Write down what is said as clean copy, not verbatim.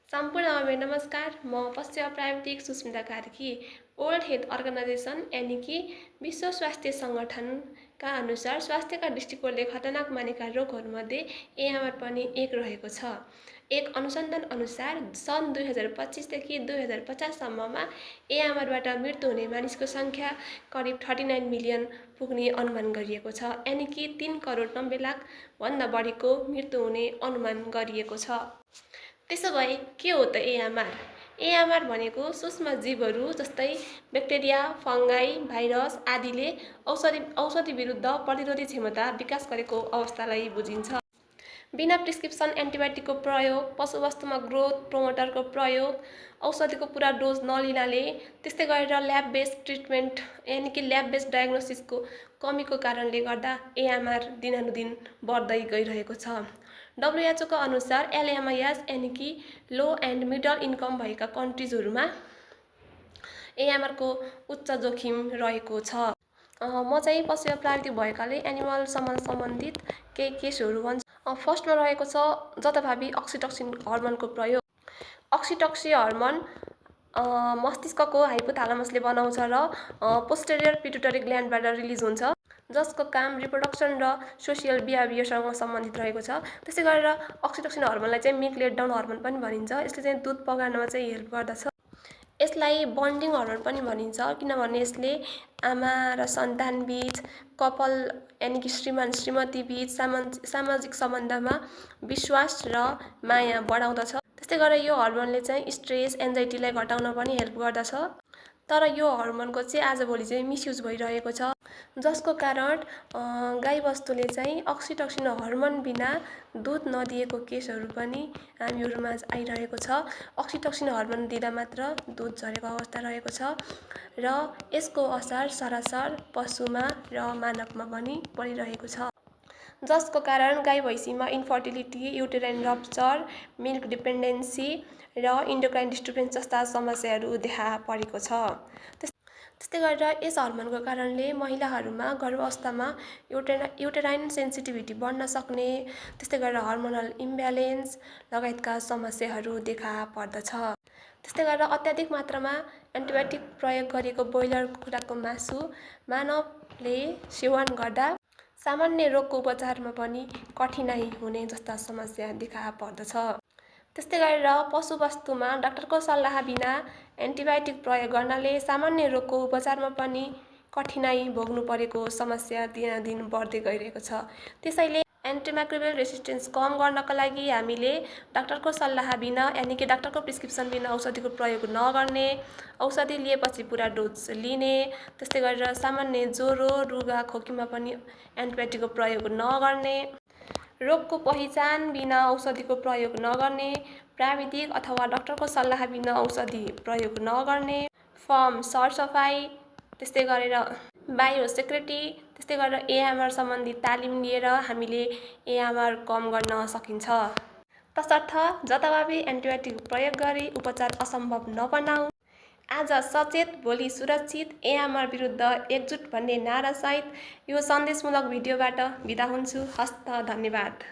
सम्पूर्णलाई नमस्कार। म पश्चिम प्राविधिक Susmita Karki. World health organisation यानी कि विश्व स्वास्थ्य सङ्गठनका अनुसार स्वास्थ्यका दृष्टिकोणले खतरनाक मानेका रोगहरूमध्ये एआमआर पनि एक रहेको छ। एक अनुसन्धान अनुसार सन् 2025 देखि 2050 सम्ममा एआमआरबाट मृत्यु हुने मानिसको सङ्ख्या करिब 39 मिलियन पुग्ने अनुमान गरिएको छ, यानी कि 3 करोड 90 लाख भन्दा बढीको मृत्यु हुने अनुमान गरिएको छ। त्यसो भए के हो त एआमआर? एआमआर भनेको सूक्ष्म जीवहरू जस्तै ब्याक्टेरिया, फङ्गाई, भाइरस आदिले औषधि विरुद्ध प्रतिरोधी क्षमता विकास गरेको अवस्थालाई बुझिन्छ। बिना प्रिस्क्रिप्सन एन्टिबायोटिकको प्रयोग, पशुवस्तुमा ग्रोथ प्रोमोटरको प्रयोग, औषधिको पुरा डोज नलिनाले, त्यस्तै गरेर ल्याब बेस्ड ट्रिटमेन्ट यानी कि ल्याब बेस्ड डायग्नोसिसको कमीको कारणले गर्दा एआमआर दिनानुदिन बढ्दै गइरहेको छ। WHO को अनुसार LMIS यानी कि लो एन्ड मिडल इन्कम भएका कन्ट्रिजहरूमा एआमआरको उच्च जोखिम रहेको छ। म चाहिँ पशु प्राविधिक भएकाले एनिमलसँग सम्बन्धित केही केसहरू भन्छु। फर्स्टमा रहेको छ जथाभावी अक्सिटोसिन हर्मोनको प्रयोग। अक्सिटोसिन हर्मोन मस्तिष्कको हाइपोथालामसले बनाउँछ र पोस्टेरियर पिट्युटरी ग्ल्यान्डबाट रिलिज हुन्छ, जसको काम रिप्रोडक्सन र सोसियल बिहेभियरसँग सम्बन्धित रहेको छ। त्यसै गरेर अक्सिटोसिन हर्मोनलाई चाहिँ मिल्क लेट डाउन हर्मोन पनि भनिन्छ। यसले चाहिँ दुध पगार्नमा चाहिँ हेल्प गर्दछ। यसलाई बन्डिङ हर्मोन पनि भनिन्छ, किनभने यसले आमा र सन्तान बीच, कपल यानी कि श्रीमान श्रीमती बीच सामाजिक सम्बन्धमा विश्वास र माया बढाउँदछ। त्यस्तै गरेर यो हर्मोनले चाहिँ स्ट्रेस एन्जाइटीलाई घटाउन पनि हेल्प गर्दछ। तर यो हर्मोनको चाहिँ आजभोलि चाहिँ मिसयुज भइरहेको छ, जसको कारण गाईबस्तुले चाहिँ अक्सिटोसिन हर्मोन बिना दुध नदिएको केसहरू पनि हामीहरूमा आइरहेको छ। अक्सिटोसिन हर्मोन दिँदा मात्र दुध झरेको अवस्था रहेको छ र यसको असर सरासर पशुमा र मानवमा पनि परिरहेको छ, जसको कारण गाई भैँसीमा infertility, uterine rupture, milk dependency र इन्डोक्राइन डिस्टर्बेन्स जस्ता समस्याहरू देखा परेको छ। त्यस्तै गरेर यस हर्मोनको कारणले महिलाहरूमा गर्भावस्थामा युटेराइन सेन्सिटिभिटी बढ्न सक्ने, त्यस्तै गरेर हर्मोनल इम्ब्यालेन्स लगायतका समस्याहरू देखा पर्दछ। त्यस्तै गरेर अत्याधिक मात्रामा एन्टिबायोटिक प्रयोग गरिएको ब्रोइलर कुखुराको मासु मानवले सेवन गर्दा सामान्य रोगको उपचारमा पनि कठिनाइ हुने जस्ता समस्या देखा पर्दछ। त्यस्तै गरेर पशुवस्तुमा डाक्टरको सल्लाह बिना एन्टिबायोटिक प्रयोग गर्नाले सामान्य रोगको उपचारमा पनि कठिनाइ भोग्नु परेको समस्या दिनादिन बढ्दै गइरहेको छ। त्यसैले एन्टिमाइक्रोबियल रेसिस्टेन्स कम गर्नको लागि हामीले डाक्टरको सल्लाह बिना यानी कि डाक्टरको प्रिस्क्रिप्सन बिना औषधिको प्रयोग नगर्ने, औषधि लिएपछि पुरा डोज लिने, त्यस्तै गरेर सामान्य ज्वरो रुगा खोकीमा पनि एन्टिबायोटिकको प्रयोग नगर्ने, रोगको पहिचान बिना औषधिको प्रयोग नगर्ने, प्राविधिक अथवा डाक्टरको सल्लाह बिना औषधि प्रयोग नगर्ने, फर्म सरसफाइ, त्यस्तै गरेर बायोसेक्युरिटी, त्यस्तै गरेर एआमआर सम्बन्धी तालिम लिएर हामीले एआमआर कम गर्न सकिन्छ। तसर्थ जथाभावी एन्टिबायोटिक प्रयोग गरी उपचार असम्भव नबनाऊ। आज सचेत, भोलि सुरक्षित, एआमआर विरुद्ध एकजुट भन्ने नारासहित यो सन्देशमूलक भिडियोबाट बिदा हुन्छु। हस्त, धन्यवाद।